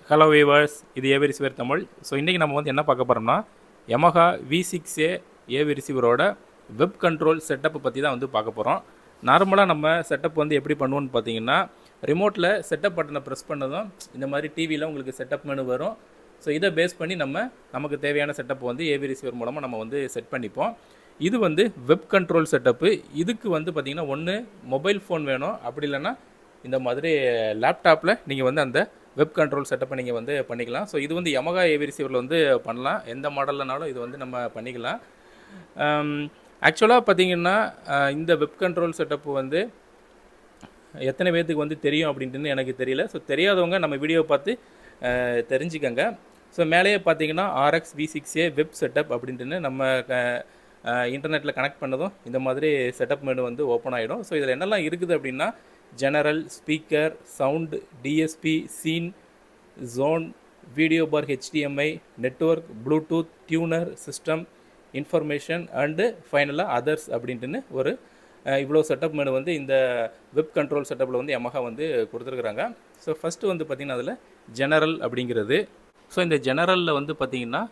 Hello viewers, இது AV receiver Tamil. So இன்றைக்கி நம்ம வந்து என்ன பார்க்க போகிறோம்னா, Yamaha V6A AV ரிசீவரோட web control செட்டப்பை பற்றி தான் வந்து பார்க்க போகிறோம். நார்மலாக நம்ம செட்டப் வந்து எப்படி பண்ணுவோன்னு பார்த்தீங்கன்னா, ரிமோட்டில் செட்டப் பட்டனை ப்ரெஸ் பண்ணதும் இந்த மாதிரி டிவியில் உங்களுக்கு செட்டப் மெனு வரும். ஸோ இதை பேஸ் பண்ணி நமக்கு தேவையான செட்டப் வந்து ஏவி ரிசீவர் மூலமாக நம்ம வந்து செட் பண்ணிப்போம். இது வந்து வெப் கண்ட்ரோல் செட்டப்பு. இதுக்கு வந்து பார்த்திங்கன்னா ஒன்று மொபைல் ஃபோன் வேணும், அப்படி இல்லைன்னா இந்த மாதிரி லேப்டாப்பில் நீங்கள் வந்து அந்த வெப் கண்ட்ரோல் செட்டப்பை நீங்கள் வந்து பண்ணிக்கலாம். ஸோ இது வந்து Yamaha ஏவி ரிசீவரில் வந்து பண்ணலாம். எந்த மாடல்லனாலும் இது வந்து நம்ம பண்ணிக்கலாம். ஆக்சுவலாக பார்த்தீங்கன்னா இந்த வெப் கண்ட்ரோல் செட்டப்பு வந்து எத்தனை பேர்த்துக்கு வந்து தெரியும் அப்படின்ட்டு எனக்கு தெரியல. ஸோ தெரியாதவங்க நம்ம வீடியோவை பார்த்து தெரிஞ்சுக்கங்க. ஸோ மேலேயே பார்த்தீங்கன்னா RX V6A வெப் செட்டப் அப்படின்ட்டு நம்ம இன்டர்நெட்டில் கனெக்ட் பண்ணதும் இந்த மாதிரி செட்டப் மெனு வந்து ஓப்பன் ஆகிடும். ஸோ இதில் என்னெல்லாம் இருக்குது அப்படின்னா, general, speaker, sound, DSP, scene, zone, video bar, HDMI, network, bluetooth, tuner, system information and ஃபைனலாக அதர்ஸ் அப்படின்ட்டுன்னு ஒரு இவ்வளோ செட்டப் மெனு வந்து இந்த வெப் கண்ட்ரோல் செட்டப்பில் வந்து Yamaha வந்து கொடுத்துருக்குறாங்க. ஸோ ஃபஸ்ட்டு வந்து பார்த்திங்கன்னா அதில் ஜெனரல் அப்படிங்கிறது. ஸோ இந்த ஜெனரலில் வந்து பார்த்திங்கன்னா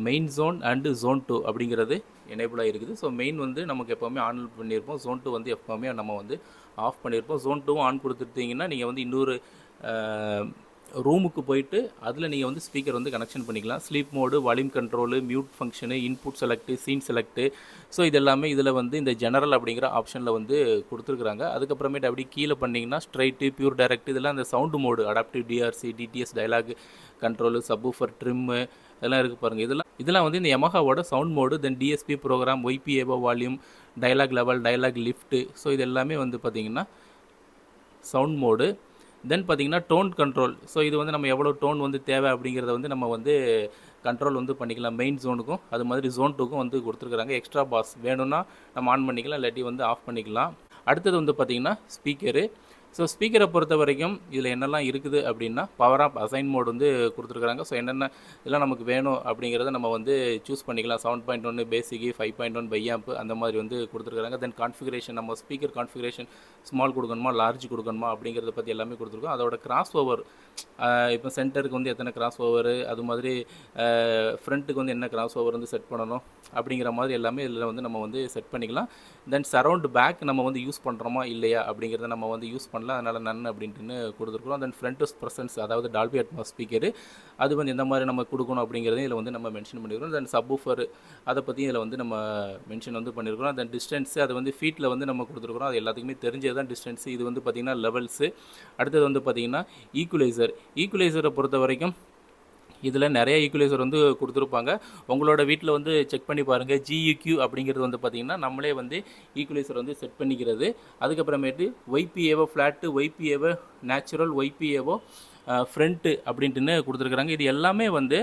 மெயின் ஜோன் அண்டு ஜோன் 2 அப்படிங்கிறது எனேபிளாக இருக்குது. ஸோ மெயின் வந்து நமக்கு எப்போவுமே ஆன் பண்ணியிருப்போம், ஜோன் 2 வந்து எப்போவுமே நம்ம வந்து ஆஃப் பண்ணியிருப்போம். ஜோன் 2 ஆன் கொடுத்துட்டிங்கன்னா நீங்கள் வந்து இன்னொரு ரூமுக்கு போயிட்டு அதில் நீங்கள் வந்து ஸ்பீக்கர் வந்து கனெக்ஷன் பண்ணிக்கலாம். Sleep mode, volume control, mute function, input select, scene select, so இது எல்லாமே இதில் வந்து இந்த ஜெனரல் அப்படிங்கிற ஆப்ஷனில் வந்து கொடுத்துருக்குறாங்க. அதுக்கப்புறமேட்டு அப்படி கீழே பண்ணிங்கன்னா ஸ்ட்ரைட்டு, பியூர் டைரக்ட், இதெல்லாம் இந்த sound mode, adaptive DRC, DTS, dialogue control, subwoofer, trim இதெல்லாம் இருக்குது பாருங்கள். இதெல்லாம் வந்து இந்த Yamahaவோட sound mode. Then DSP program, YPAவோ volume, dialogue level, dialogue lift, so இது எல்லாமே வந்து பார்த்திங்கன்னா சவுண்ட் மோடு. தென் பார்த்திங்கன்னா டோன் கண்ட்ரோல். ஸோ இது வந்து நம்ம எவ்வளோ டோன் வந்து தேவை அப்படிங்கிறத வந்து நம்ம வந்து கண்ட்ரோல் வந்து பண்ணிக்கலாம். மெயின் ஜோனுக்கும் அது மாதிரி ஜோன் 2க்கும் வந்து கொடுத்துருக்குறாங்க. எக்ஸ்ட்ரா பாஸ் வேணும்னா நம்ம ஆன் பண்ணிக்கலாம், இல்லாட்டி வந்து ஆஃப் பண்ணிக்கலாம். அடுத்தது வந்து பார்த்திங்கன்னா ஸ்பீக்கரு. ஸோ ஸ்பீக்கரை பொறுத்த வரைக்கும் இதில் என்னெல்லாம் இருக்குது அப்படின்னா, பவர் ஆஃப் அசைன் மோட் வந்து கொடுத்துருக்குறாங்க. ஸோ என்னென்ன இதெல்லாம் நமக்கு வேணும் அப்படிங்கிறத நம்ம வந்து சூஸ் பண்ணிக்கலாம். 7.1 பேசிக்கு, 5.1 பையாம்ப் அந்த மாதிரி வந்து கொடுத்துருக்குறாங்க. தென் கான்ஃபிகரேஷன், நம்ம ஸ்பீக்கர் கான்ஃபிகரேஷன் ஸ்மால் கொடுக்கணுமா, லார்ஜ் கொடுக்கணுமா அப்படிங்கிறத பற்றி எல்லாமே கொடுத்துருக்கோம். அதோட கிராஸ் ஓவர், இப்போ சென்டருக்கு வந்து எத்தனை கிராஸ் ஓவரு, அது மாதிரி ஃப்ரண்ட்டுக்கு வந்து என்ன கிராஸ் ஓவர் வந்து செட் பண்ணணும் அப்படிங்கிற மாதிரி எல்லாமே இதில் வந்து நம்ம வந்து செட் பண்ணிக்கலாம். தென் சரவுண்ட் பேக் நம்ம வந்து யூஸ் பண்ணுறோமா இல்லையா அப்படிங்கிறத நம்ம வந்து யூஸ் பண்ணலாம். அதனால் நன் அப்படின்ட்டு கொடுத்துருக்குறோம். தென் ஃப்ரண்ட் ஸ்ப்ரெசன்ஸ், அதாவது டால்பி அட்மாஸ் ஸ்பீக்கரு, அது வந்து எந்த மாதிரி நம்ம கொடுக்கணும் அப்படிங்கிறதையும் இதில் வந்து நம்ம மென்ஷன் பண்ணியிருக்கிறோம். தென் சப்வூஃபர், அதை பற்றியும் இதில் வந்து நம்ம மென்ஷன் வந்து பண்ணியிருக்கிறோம். தென் டிஸ்டன்ஸு, அது வந்து ஃபீட்டில் வந்து நம்ம கொடுத்துருக்குறோம். அது எல்லாத்துக்குமே தெரிஞ்சது தான் டிஸ்டன்ஸு. இது வந்து பார்த்திங்கன்னா லெவல்ஸு. அடுத்தது வந்து பார்த்திங்கன்னா ஈக்குவலைசரை பொறுத்த வரைக்கும் இதில் நிறைய ஈக்குவலைசர் வந்து கொடுத்துருப்பாங்க. உங்களோட வீட்டில் வந்து செக் பண்ணி பாருங்கள். GEQ அப்படிங்கிறது வந்து பார்த்திங்கன்னா நம்மளே வந்து ஈக்குவலைசர் வந்து செட் பண்ணிக்கிறது. அதுக்கப்புறமேட்டு YPAவோ ஃப்ளாட்டு, YPAவோ நேச்சுரல், YPAவோ ஃப்ரண்ட்டு அப்படின்ட்டுன்னு கொடுத்துருக்குறாங்க. இது எல்லாமே வந்து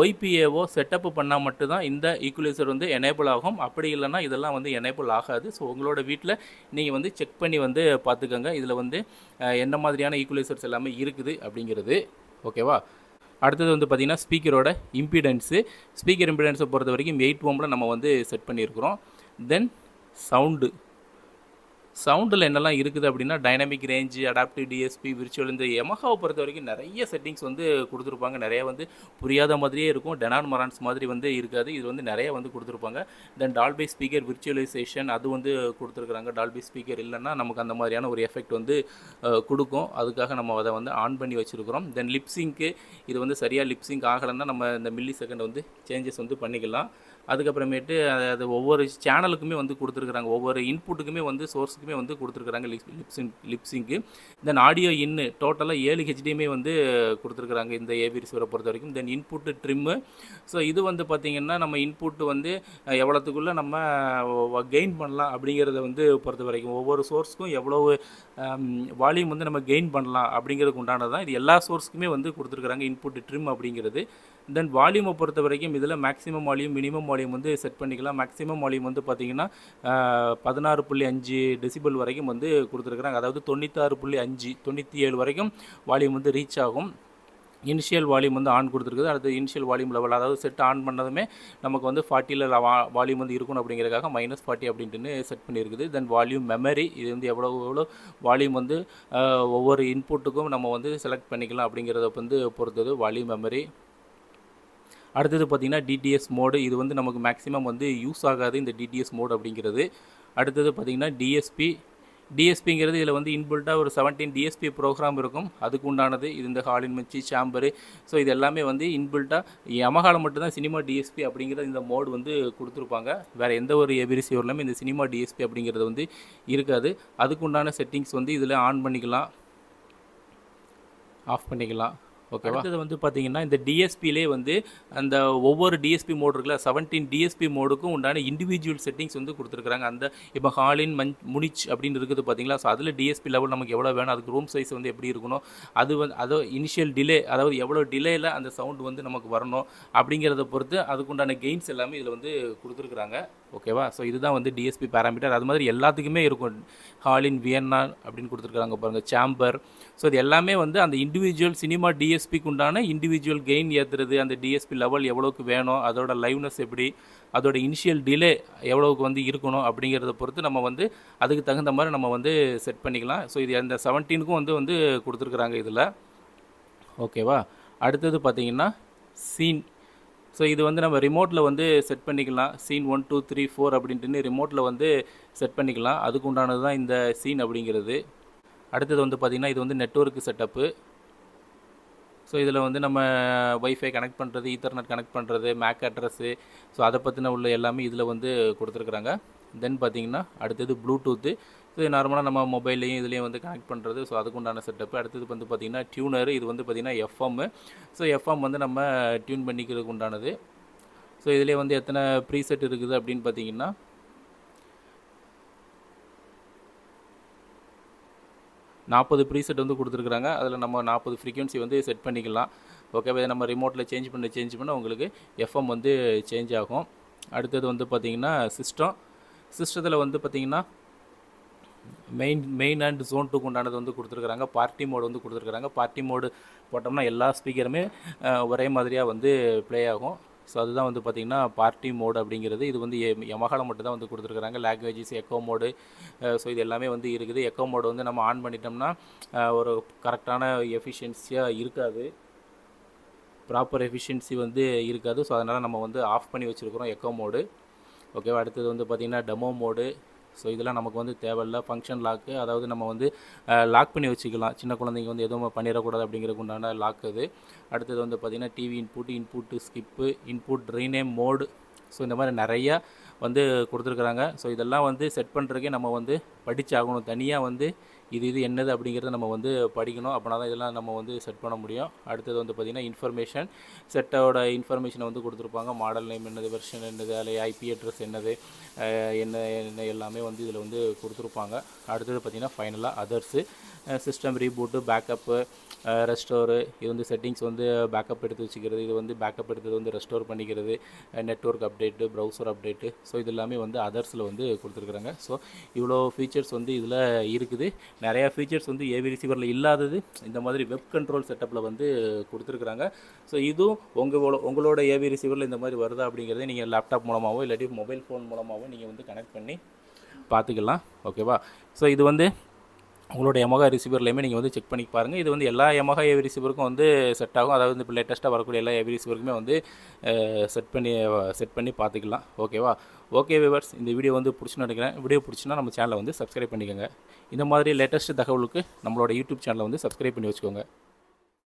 YPAவோ செட்டப் பண்ணால் மட்டும்தான் இந்த ஈக்குவலைசர் வந்து எனேபிள் ஆகும். அப்படி இல்லைன்னா இதெல்லாம் வந்து எனேபிள் ஆகாது. ஸோ உங்களோட வீட்டில் நீங்கள் வந்து செக் பண்ணி வந்து பார்த்துக்கோங்க. இதில் வந்து என்ன மாதிரியான ஈக்குவலைசர்ஸ் எல்லாமே இருக்குது அப்படிங்கிறது. ஓகேவா? அடுத்தது வந்து பார்த்திங்கன்னா ஸ்பீக்கரோட ஸ்பீக்கர் இம்பிடன்ஸை பொறுத்த வரைக்கும் 8 ohmல நம்ம வந்து செட் பண்ணியிருக்கிறோம். தென் சவுண்டில் என்னெல்லாம் இருக்குது அப்படின்னா, dynamic range, adaptive DSP, virtual, இந்த Yamahaவை பொறுத்த வரைக்கும் நிறைய செட்டிங்ஸ் வந்து கொடுத்துருப்பாங்க. நிறைய வந்து புரியாத மாதிரியே இருக்கும், டெனான் மரான்ஸ் மாதிரி வந்து இருக்காது. இது வந்து நிறைய வந்து கொடுத்துருப்பாங்க. தென் டால்பி ஸ்பீக்கர் விர்ச்சுவலைசேஷன், அது வந்து கொடுத்துருக்குறாங்க. டால்பி ஸ்பீக்கர் இல்லைன்னா நமக்கு அந்த மாதிரியான ஒரு எஃபெக்ட் வந்து கொடுக்கும். அதுக்காக நம்ம அதை வந்து ஆன் பண்ணி வச்சுருக்கிறோம். தென் லிப்ஸிங்க்கு, இது வந்து சரியாக லிப்ஸிங்க் ஆகலைன்னா நம்ம இந்த மில்லி செகண்ட் வந்து சேஞ்சஸ் வந்து பண்ணிக்கலாம். அதுக்கப்புறமேட்டு அது ஒவ்வொரு சேனலுக்குமே வந்து கொடுத்துருக்குறாங்க. ஒவ்வொரு இன்புட்டுக்குமே வந்து சோர்ஸுக்குமே வந்து கொடுத்துருக்குறாங்க லிப்ஸிங்க்கு. தென் ஆடியோ டோட்டலாக 7 HDMI வந்து கொடுத்துருக்குறாங்க இந்த ஏவி ரிசீவரை பொறுத்த வரைக்கும். தென் இன்புட்டு ட்ரிம்மு. ஸோ இது வந்து பார்த்திங்கன்னா நம்ம இன்புட்டு வந்து எவ்வளோத்துக்குள்ளே நம்ம கெயின் பண்ணலாம் அப்படிங்கிறத வந்து பொறுத்த வரைக்கும், ஒவ்வொரு சோர்ஸுக்கும் எவ்வளோ வால்யூம் வந்து நம்ம கெயின் பண்ணலாம் அப்படிங்கிறதுக்கு உண்டானது தான். இது எல்லா சோர்ஸுக்குமே வந்து கொடுத்துருக்குறாங்க இன்புட்டு ட்ரிம் அப்படிங்கிறது. தென் வால்யூமை பொறுத்த வரைக்கும் இதில் மேக்ஸிமம் வால்யூம், மினிமம் வால்யூம் வந்து செட் பண்ணிக்கலாம். மேக்ஸிமம் வால்யூம் வந்து பார்த்திங்கன்னா 16.5 டெசிபல் வரைக்கும் வந்து கொடுத்துருக்குறாங்க. அதாவது 96.5, 97 வரைக்கும் வால்யூம் வந்து ரீச் ஆகும். இனிஷியல் வால்யூம் வந்து ஆன் கொடுத்துருக்குது. அடுத்து இனிஷியல் வால்யூம் லெவல், அதாவது செட் ஆன் பண்ணதுமே நமக்கு வந்து 40ல் வால்யூம் வந்து இருக்கணும் அப்படிங்கிறதுக்காக -40 அப்படின்ட்டுன்னு செட் பண்ணியிருக்குது. தென் வால்யூம் மெமரி, இது வந்து எவ்வளோ வால்யூம் வந்து ஒவ்வொரு இன்புட்டுக்கும் நம்ம வந்து செலக்ட் பண்ணிக்கலாம் அப்படிங்கிறத வந்து பொறுத்தது வால்யூம் மெமரி. அடுத்தது பார்த்திங்கன்னா டிடிஎஸ் மோடு, இது வந்து நமக்கு மேக்ஸிமம் வந்து யூஸ் ஆகாது இந்த டிடிஎஸ் மோடு அப்படிங்கிறது. அடுத்தது பார்த்திங்கன்னா டிஎஸ்பிங்கிறது இதில் வந்து இன்பில்ட்டாக ஒரு 17 டிஎஸ்பி ப்ரோக்ராம் இருக்கும், அதுக்கு உண்டானது. இது இந்த ஹாலின் மிச்சி சாம்பரு, ஸோ இது எல்லாமே வந்து இன்பில்ட்டாக யமஹாவில் மட்டும்தான் சினிமா டிஎஸ்பி அப்படிங்கிற இந்த மோடு வந்து கொடுத்துருப்பாங்க. வேறு எந்த ஒரு ஏவி ரிசீவர்லையுமே இந்த சினிமா டிஎஸ்பி அப்படிங்கிறது வந்து இருக்காது. அதுக்கு உண்டான செட்டிங்ஸ் வந்து இதில் ஆன் பண்ணிக்கலாம், ஆஃப் பண்ணிக்கலாம். ஓகேவா. அடுத்தது வந்து பார்த்தீங்கன்னா இந்த டிஎஸ்பிலே வந்து அந்த ஒவ்வொரு டிஎஸ்பி மோடு இருக்குல்ல, 17 டிஎஸ்பி மோடுக்கும் உண்டான இண்டிவிஜுவல் செட்டிங்ஸ் வந்து கொடுத்துருக்குறாங்க. அந்த இப்போ ஹாலின் முனிச் அப்படின்னு இருக்குது பார்த்தீங்களா, ஸோ அதில் டிஎஸ்பி லெவல் நமக்கு எவ்வளோ வேணும், அதுக்கு ரூம் சைஸ் வந்து எப்படி இருக்கணும், அது வந்து அதோ இனிஷியல் டிலே, அதாவது எவ்வளோ டிலேயில் அந்த சவுண்டு வந்து நமக்கு வரணும் அப்படிங்கிறத பொறுத்து அதுக்குண்டான கெயின்ஸ் எல்லாமே இதில் வந்து கொடுத்துருக்குறாங்க. ஓகேவா. ஸோ இதுதான் வந்து டிஎஸ்பி பேராமீட்டர். அது மாதிரி எல்லாத்துக்குமே இருக்கும். ஹாலின் வியன்னா அப்படின்னு கொடுத்துருக்குறாங்க பாருங்கள், சாம்பர். ஸோ இது எல்லாமே வந்து அந்த இண்டிவிஜுவல் சினிமா டிஎஸ்பிக்கு உண்டான இண்டிவிஜுவல் கெயின் ஏற்றுறது, அந்த டிஎஸ்பி லெவல் எவ்வளோக்கு வேணும், அதோட லைவ்னஸ் எப்படி, அதோட இனிஷியல் டிலே எவ்வளோக்கு வந்து இருக்கணும் அப்படிங்கிறத பொறுத்து நம்ம வந்து அதுக்கு தகுந்த மாதிரி நம்ம வந்து செட் பண்ணிக்கலாம். ஸோ இது அந்த 17க்கும் வந்து கொடுத்துருக்குறாங்க இதில். ஓகேவா. அடுத்தது பார்த்திங்கன்னா சீன். ஸோ இது வந்து நம்ம ரிமோட்டில் வந்து செட் பண்ணிக்கலாம். சீன் 1 2 3 4 அப்படின்ட்டு ரிமோட்டில் வந்து செட் பண்ணிக்கலாம். அதுக்கு உண்டானது தான் இந்த சீன் அப்படிங்கிறது. அடுத்தது வந்து பார்த்திங்கன்னா இது வந்து நெட்வொர்க் செட்டப்பு. ஸோ இதில் வந்து நம்ம வைஃபை கனெக்ட் பண்ணுறது, ஈத்தர்நெட் கனெக்ட் பண்ணுறது, மேக் அட்ரஸ்ஸு, ஸோ அதை பற்றின உள்ள எல்லாமே இதில் வந்து கொடுத்துருக்குறாங்க. தென் பார்த்திங்கன்னா அடுத்தது ப்ளூடூத்து. ஸோ நார்மலாக நம்ம மொபைல்லையும் இதுலேயும் வந்து கனெக்ட் பண்ணுறது, ஸோ அதுக்குண்டான செட்டப்பு. அடுத்தது வந்து பார்த்திங்கன்னா டியூனரு, இது வந்து பார்த்திங்கன்னா எஃப்எம்மு. ஸோ எஃப்எம் வந்து நம்ம டியூன் பண்ணிக்கிறதுக்கு உண்டானது. ஸோ இதிலே வந்து எத்தனை ப்ரீசெட் இருக்குது அப்படின்னு பார்த்திங்கன்னா 40 ப்ரீசெட் வந்து கொடுத்துருக்குறாங்க. அதில் நம்ம 40 ஃப்ரீக்வன்சி வந்து செட் பண்ணிக்கலாம். ஓகேவா. நம்ம ரிமோட்டில் சேஞ்ச் பண்ண உங்களுக்கு எஃப்எம் வந்து சேஞ்ச் ஆகும். அடுத்தது வந்து பார்த்திங்கன்னா சிஸ்டத்தில் வந்து பார்த்திங்கன்னா மெயின் அண்ட் ஜோன் 2க்கு உண்டானது வந்து கொடுத்துருக்குறாங்க. பார்ட்டி மோடு வந்து கொடுத்துருக்குறாங்க. பார்ட்டி மோடு போட்டோம்னா எல்லா ஸ்பீக்கருமே ஒரே மாதிரியாக வந்து ப்ளே ஆகும். ஸோ அதுதான் வந்து பார்த்திங்கன்னா பார்ட்டி மோடு அப்படிங்கிறது. இது வந்து யமஹாவில் மட்டும் தான் வந்து கொடுத்துருக்குறாங்க. லாங்குவேஜஸ், எக்கோ மோடு, ஸோ இது எல்லாமே வந்து இருக்குது. எக்கோ மோடு வந்து நம்ம ஆன் பண்ணிட்டோம்னா ஒரு கரெக்டான எஃபிஷியன்சியாக இருக்காது, ப்ராப்பர் எஃபிஷியன்சி வந்து இருக்காது. ஸோ அதனால் நம்ம வந்து ஆஃப் பண்ணி வச்சுருக்கிறோம் எக்கோ மோடு. ஓகேவா. அடுத்தது வந்து பார்த்திங்கன்னா டெமோ மோடு. ஸோ இதெல்லாம் நமக்கு வந்து தேவையில்ல. ஃபங்க்ஷன் லாக்கு, அதாவது நம்ம வந்து லாக் பண்ணி வச்சுக்கலாம், சின்ன குழந்தைங்க வந்து எதுவும் பண்ணிடக்கூடாது அப்படிங்கிறதுக்கு உண்டான லாக் அது. அடுத்தது வந்து பார்த்திங்கன்னா TV input skip, input rename mode. So இந்த மாதிரி நிறையா வந்து கொடுத்துருக்குறாங்க. ஸோ இதெல்லாம் வந்து செட் பண்ணுறதுக்கே நம்ம வந்து படித்தாகணும். தனியாக வந்து இது என்னது அப்படிங்கிறத நம்ம வந்து படிக்கணும். அப்படின்னா தான் இதெல்லாம் நம்ம வந்து செட் பண்ண முடியும். அடுத்தது வந்து பார்த்திங்கன்னா இன்ஃபர்மேஷன், செட்டோட இன்ஃபர்மேஷனை வந்து கொடுத்துருப்பாங்க. மாடல் நேம் என்னது, வெர்ஷன் என்னது, அதில் ஐபி அட்ரஸ் என்னது, என்ன எல்லாமே வந்து இதில் வந்து கொடுத்துருப்பாங்க. அடுத்தது பார்த்திங்கன்னா ஃபைனலாக அதர்ஸு, சிஸ்டம் ரீபூட்டு, பேக்கப்பு, ரெஸ்டோரு. இது வந்து செட்டிங்ஸ் வந்து பேக்கப் எடுத்து வச்சுக்கிறது, இது வந்து பேக்கப் எடுத்தது வந்து ரெஸ்டோர் பண்ணிக்கிறது, network update, browser update. So இது எல்லாமே வந்து அதர்ஸில் வந்து கொடுத்துருக்குறாங்க. ஸோ இவ்வளோ ஃபீச்சர்ஸ் வந்து இதில் இருக்குது. நிறையா ஃபீச்சர்ஸ் வந்து ஏவி ரிசீவரில் இல்லாதது இந்த மாதிரி வெப் கண்ட்ரோல் செட்டப்பில் வந்து கொடுத்துருக்குறாங்க. ஸோ இதுவும் உங்களோட ஏவி ரிசீவரில் இந்த மாதிரி வருதா அப்படிங்கிறத நீங்கள் லேப்டாப் மூலமாகவோ இல்லாட்டி மொபைல் ஃபோன் மூலமாகவோ நீங்கள் வந்து கனெக்ட் பண்ணி பார்த்துக்கலாம். ஓகேவா. ஸோ இது வந்து உங்களோட யமஹா ரிசீவர்லையுமே நீங்கள் வந்து செக் பண்ணி பாருங்கள். இது வந்து எல்லா யமஹா ஏவி ரிசீவருக்கும் வந்து செட் ஆகும். அதாவது வந்து இப்போ லேட்டஸ்ட்டாக வரக்கூடிய எல்லா ஏவி ரிசீவருக்குமே வந்து செட் பண்ணி பார்த்துக்கலாம். ஓகேவா. ஓகே வியூவர்ஸ், இந்த வீடியோ வந்து பிடிச்சுன்னு நினைக்கிறேன். வீடியோ பிடிச்சுன்னா நம்ம சேனலை வந்து சப்ஸ்கிரைப் பண்ணிக்கோங்க. இந்த மாதிரி லேட்டஸ்ட் தகவலுக்கு நம்மளோட யூடியூப் சேனலை வந்து சப்ஸ்கிரைப் பண்ணி வச்சுக்கோங்க.